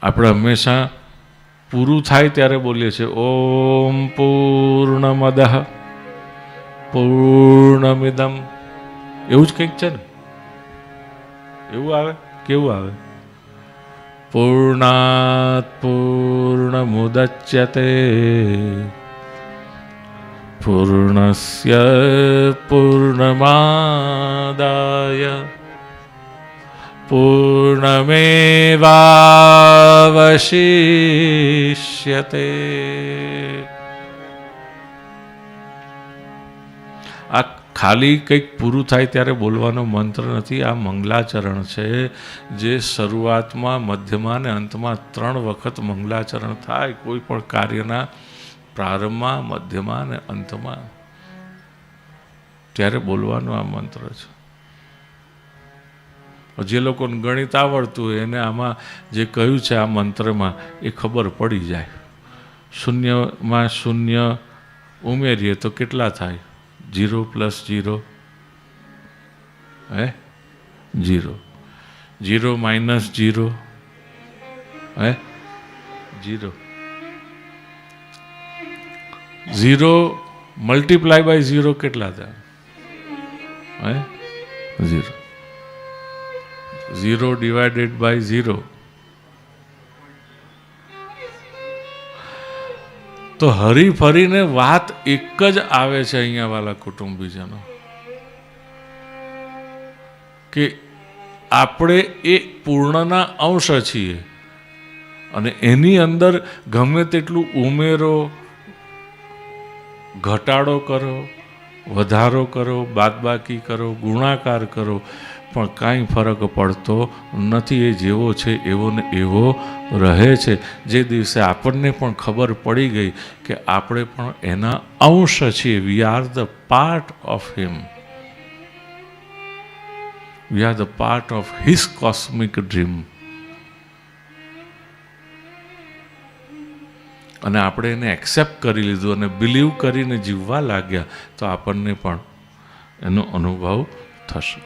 આપણે હંમેશા પૂરું થાય ત્યારે બોલીએ છીએ ઓમ પૂર્ણમદઃ પૂર્ણમિદમ, એવું જ કંઈક છે ને? એવું આવે? કેવું આવે? પૂર્ણાત પૂર્ણમુદચ્યતે પૂર્ણસ્ય પૂર્ણમાદાય પૂર્ણમેવાવશિષ્યતે. આ ખાલી કંઈક પૂરું થાય ત્યારે બોલવાનો મંત્ર નથી, આ મંગલાચરણ છે. જે શરૂઆતમાં, મધ્યમાં અને અંતમાં 3 વખત મંગલાચરણ થાય કોઈ પણ કાર્યના પ્રારંભમાં, મધ્યમાં અને અંતમાં, ત્યારે બોલવાનો આ મંત્ર છે. જે લોકોને ગણિત આવડતું હોય એને આમાં જે કહ્યું છે આ મંત્રમાં એ ખબર પડી જાય. શૂન્યમાં શૂન્ય ઉમેરીએ તો કેટલા થાય? 0 + 0 હે 0, 0 - 0 હે 0, 0 × 0 કેટલા થાય? હે 0, 0 / 0. તો હરી ફરીને વાત એક જ આવે છે અહીંયા વાલા કુટુંબીજનો, કે આપણે એ પૂર્ણના અંશ છીએ અને એની અંદર ગમે તેટલું ઉમેરો, ઘટાડો કરો, વધારો કરો, બાદબાકી કરો, ગુણાકાર કરો, પણ કાંઈ ફરક પડતો નથી. એ જેવો છે એવો ને એવો રહે છે. જે દિવસે આપણને પણ ખબર પડી ગઈ કે આપણે પણ એના અંશ છીએ, we are the part of him, we are the part of his cosmic dream, અને આપણે એને એક્સેપ્ટ કરી લીધું અને બિલીવ કરીને જીવવા લાગ્યા તો આપણને પણ એનો અનુભવ થશે.